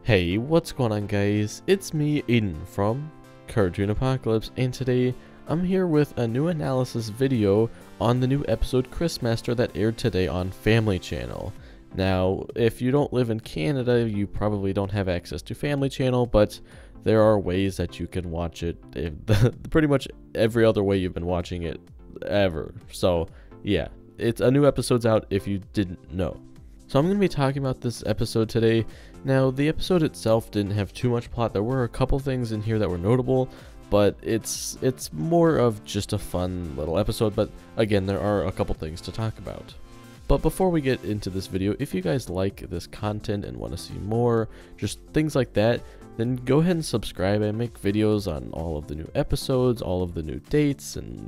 Hey, what's going on guys? It's me, Aiden from Cartoon Apocalypse, and today I'm here with a new analysis video on the new episode Christmaster that aired today on Family Channel. Now, if you don't live in Canada, you probably don't have access to Family Channel, but there are ways that you can watch it, pretty much every other way you've been watching it ever. So, yeah, it's a new episode's out if you didn't know. So I'm going to be talking about this episode today. Now, the episode itself didn't have too much plot. There were a couple things in here that were notable, but it's more of just a fun little episode. But again, there are a couple things to talk about. But before we get into this video, if you guys like this content and want to see more, just things like that, then go ahead and subscribe. I make videos on all of the new episodes, all of the new dates, and,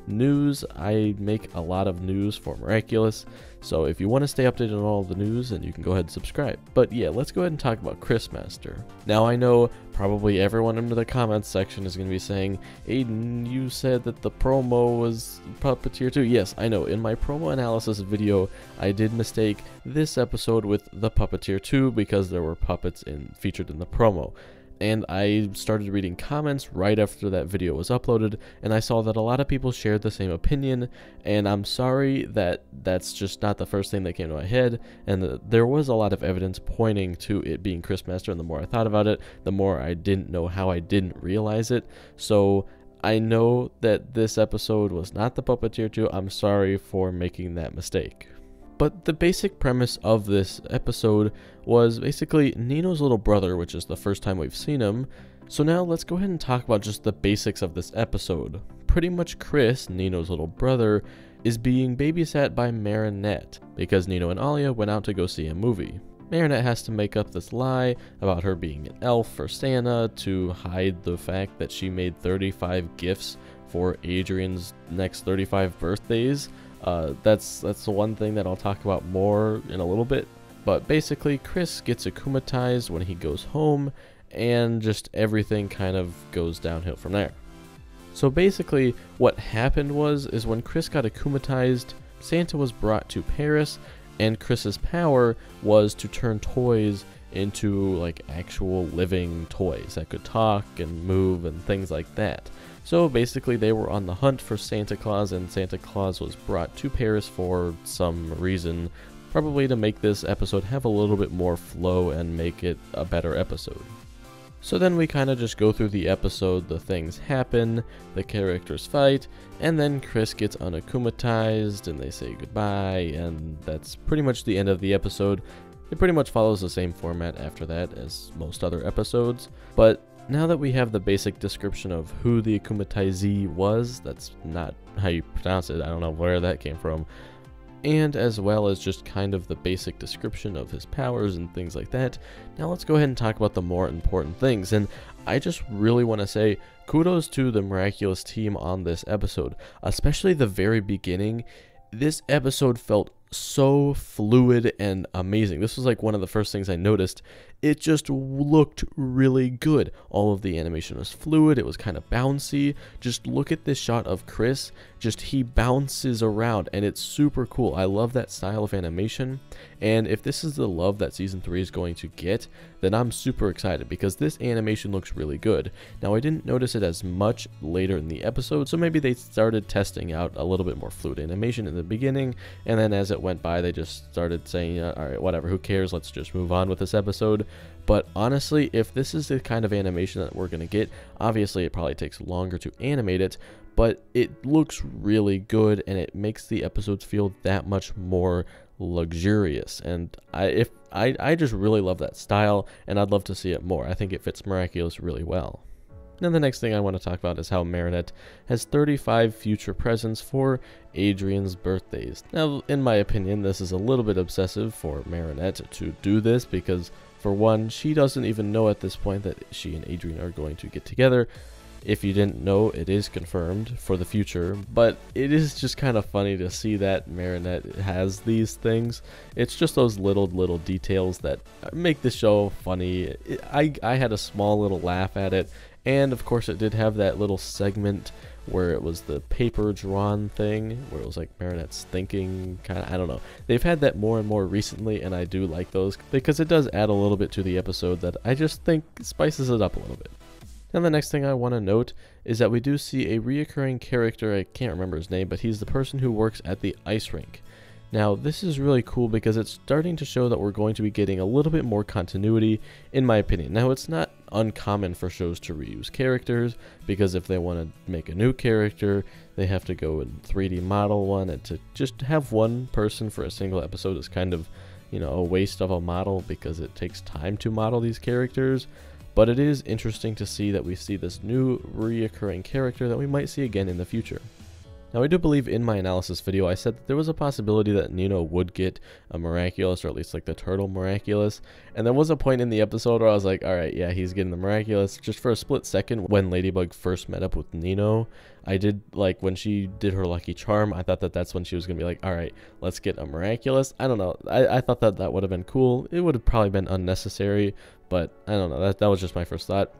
news. I make a lot of news for Miraculous. So if you want to stay updated on all of the news, then you can go ahead and subscribe. But yeah, let's go ahead and talk about Christmaster. Now, I know probably everyone in the comments section is going to be saying, Aiden, you said that the promo was Puppeteer 2. Yes, I know. In my promo analysis video, I did mistake this episode with the Puppeteer 2 because there were puppets featured in the promo. And I started reading comments right after that video was uploaded, and I saw that a lot of people shared the same opinion, and I'm sorry that that's just not the first thing that came to my head, and there was a lot of evidence pointing to it being Christmaster, and the more I thought about it, the more I didn't know how I didn't realize it. So I know that this episode was not the Puppeteer 2. I'm sorry for making that mistake. But the basic premise of this episode was basically Nino's little brother, which is the first time we've seen him. So now let's go ahead and talk about just the basics of this episode. Pretty much Chris, Nino's little brother, is being babysat by Marinette because Nino and Alia went out to go see a movie. Marinette has to make up this lie about her being an elf for Santa to hide the fact that she made 35 gifts for Adrian's next 35 birthdays. That's the one thing that I'll talk about more in a little bit. But basically, Chris gets akumatized when he goes home, and just everything kind of goes downhill from there. So basically, what happened is when Chris got akumatized, Santa was brought to Paris, and Chris's power was to turn toys into like actual living toys that could talk and move and things like that. So basically they were on the hunt for Santa Claus, and Santa Claus was brought to Paris for some reason, probably to make this episode have a little bit more flow and make it a better episode. So then we kind of just go through the episode, the things happen, the characters fight, and then Chris gets unakumatized and they say goodbye, and that's pretty much the end of the episode. It pretty much follows the same format after that as most other episodes, but now that we have the basic description of who the akumatizee was, that's not how you pronounce it, I don't know where that came from, and as well as just kind of the basic description of his powers and things like that, now let's go ahead and talk about the more important things. And I just really want to say kudos to the Miraculous team on this episode, especially the very beginning. This episode felt so fluid and amazing. This was like one of the first things I noticed. It just looked really good. All of the animation was fluid. It was kind of bouncy. Just look at this shot of Chris. Just he bounces around and it's super cool. I love that style of animation. And if this is the love that season 3 is going to get, then I'm super excited because this animation looks really good. Now, I didn't notice it as much later in the episode, so maybe they started testing out a little bit more fluid animation in the beginning, and then as it went by, they just started saying, all right, whatever, who cares, let's just move on with this episode. But honestly, if this is the kind of animation that we're going to get, obviously it probably takes longer to animate it, but it looks really good and it makes the episodes feel that much more luxurious. And I just really love that style, and I'd love to see it more. I think it fits Miraculous really well. Now the next thing I want to talk about is how Marinette has 35 future presents for Adrian's birthdays. Now, in my opinion, this is a little bit obsessive for Marinette to do this because, for one, she doesn't even know at this point that she and Adrian are going to get together. If you didn't know, it is confirmed for the future, but it is just kind of funny to see that Marinette has these things. It's just those little details that make the show funny. I had a small little laugh at it, and of course it did have that little segment where it was the paper drawn thing, where it was like marionettes thinking, kind of, I don't know. They've had that more and more recently, and I do like those because it does add a little bit to the episode that I just think spices it up a little bit. Now the next thing I want to note is that we do see a reoccurring character. I can't remember his name, but he's the person who works at the ice rink. Now this is really cool because it's starting to show that we're going to be getting a little bit more continuity, in my opinion. Now it's not uncommon for shows to reuse characters, because if they want to make a new character, they have to go and 3D model one, and to just have one person for a single episode is kind of, you know, a waste of a model because it takes time to model these characters. But it is interesting to see that we see this new reoccurring character that we might see again in the future. Now I do believe in my analysis video I said that there was a possibility that Nino would get a Miraculous, or at least like the turtle Miraculous, and there was a point in the episode where I was like, alright, yeah, he's getting the Miraculous. Just for a split second when Ladybug first met up with Nino, I did, like, when she did her lucky charm, I thought that that's when she was going to be like, alright, let's get a Miraculous. I don't know, I thought that that would have been cool. It would have probably been unnecessary, but I don't know, that was just my first thought.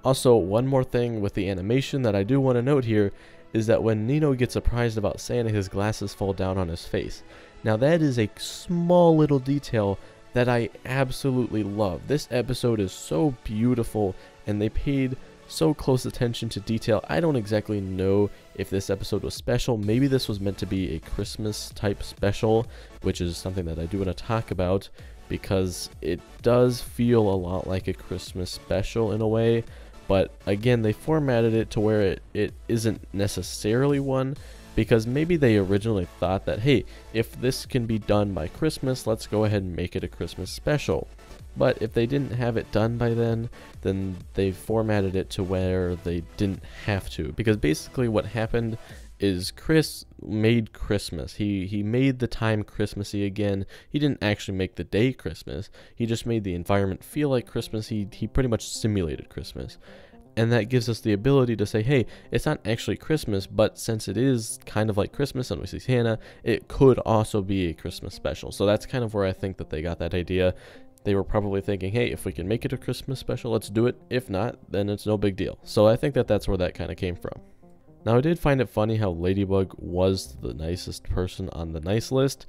Also, one more thing with the animation that I do want to note here is that when Nino gets surprised about Santa, his glasses fall down on his face. Now that is a small little detail that I absolutely love. This episode is so beautiful, and they paid so close attention to detail. I don't exactly know if this episode was special. Maybe this was meant to be a Christmas type special, which is something that I do want to talk about, because it does feel a lot like a Christmas special in a way. But again, they formatted it to where it isn't necessarily one, because maybe they originally thought that, hey, if this can be done by Christmas, let's go ahead and make it a Christmas special. But if they didn't have it done by then they formatted it to where they didn't have to. Because basically what happened is Chris made Christmas. He made the time Christmassy again. He didn't actually make the day Christmas. He just made the environment feel like Christmas. He pretty much simulated Christmas. And that gives us the ability to say, hey, it's not actually Christmas, but since it is kind of like Christmas and we see Santa, it could also be a Christmas special. So that's kind of where I think that they got that idea. They were probably thinking, hey, if we can make it a Christmas special, let's do it. If not, then it's no big deal. So I think that that's where that kind of came from. Now, I did find it funny how Ladybug was the nicest person on the nice list.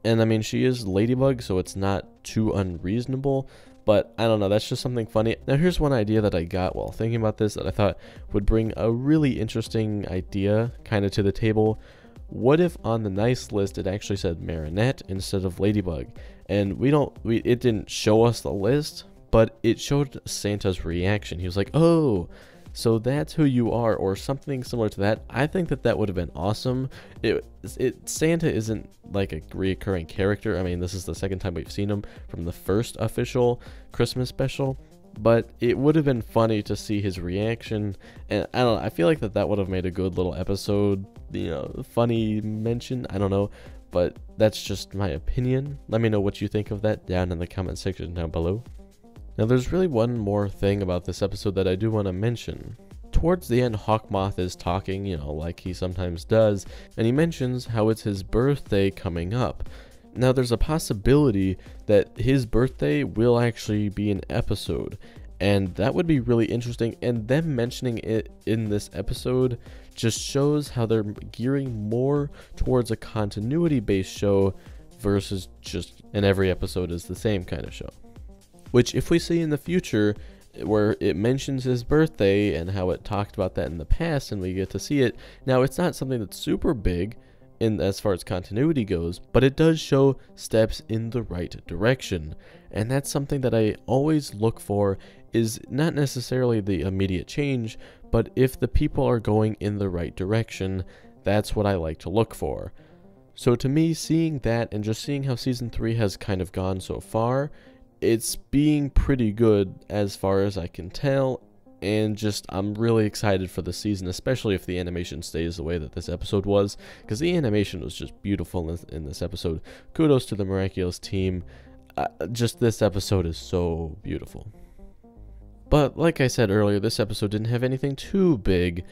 And I mean, she is Ladybug, so it's not too unreasonable. But I don't know, that's just something funny. Now, here's one idea that I got while thinking about this that I thought would bring a really interesting idea kind of to the table. What if on the nice list it actually said Marinette instead of Ladybug? And it didn't show us the list, but it showed Santa's reaction. He was like, oh, so that's who you are, or something similar to that. I think that that would have been awesome. Santa isn't like a reoccurring character. I mean, this is the second time we've seen him from the first official Christmas special, but it would have been funny to see his reaction. And I don't know, I feel like that would have made a good little episode, you know, funny mention. I don't know, but that's just my opinion. Let me know what you think of that down in the comment section down below. Now, there's really one more thing about this episode that I do want to mention. Towards the end, Hawkmoth is talking, you know, like he sometimes does, and he mentions how it's his birthday coming up. Now, there's a possibility that his birthday will actually be an episode, and that would be really interesting, and them mentioning it in this episode just shows how they're gearing more towards a continuity-based show versus just an every episode is the same kind of show. Which, if we see in the future, where it mentions his birthday and how it talked about that in the past and we get to see it, now it's not something that's super big in as far as continuity goes, but it does show steps in the right direction. And that's something that I always look for, is not necessarily the immediate change, but if the people are going in the right direction, that's what I like to look for. So to me, seeing that and just seeing how season 3 has kind of gone so far, it's being pretty good as far as I can tell, and just I'm really excited for the season, especially if the animation stays the way that this episode was, because the animation was just beautiful in this episode. Kudos to the Miraculous team. Just this episode is so beautiful. But like I said earlier, this episode didn't have anything too big.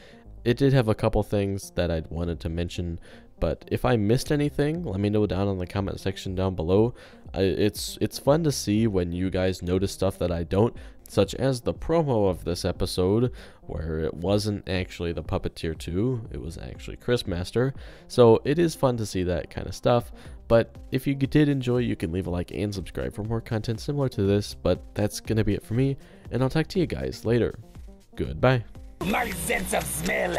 It did have a couple things that I wanted to mention, but if I missed anything, let me know down in the comment section down below. It's fun to see when you guys notice stuff that I don't. such as the promo of this episode, where it wasn't actually the Puppeteer 2, it was actually Christmaster. So it is fun to see that kind of stuff. But if you did enjoy, you can leave a like and subscribe for more content similar to this. But that's gonna be it for me, and I'll talk to you guys later. Goodbye. My sense of smell.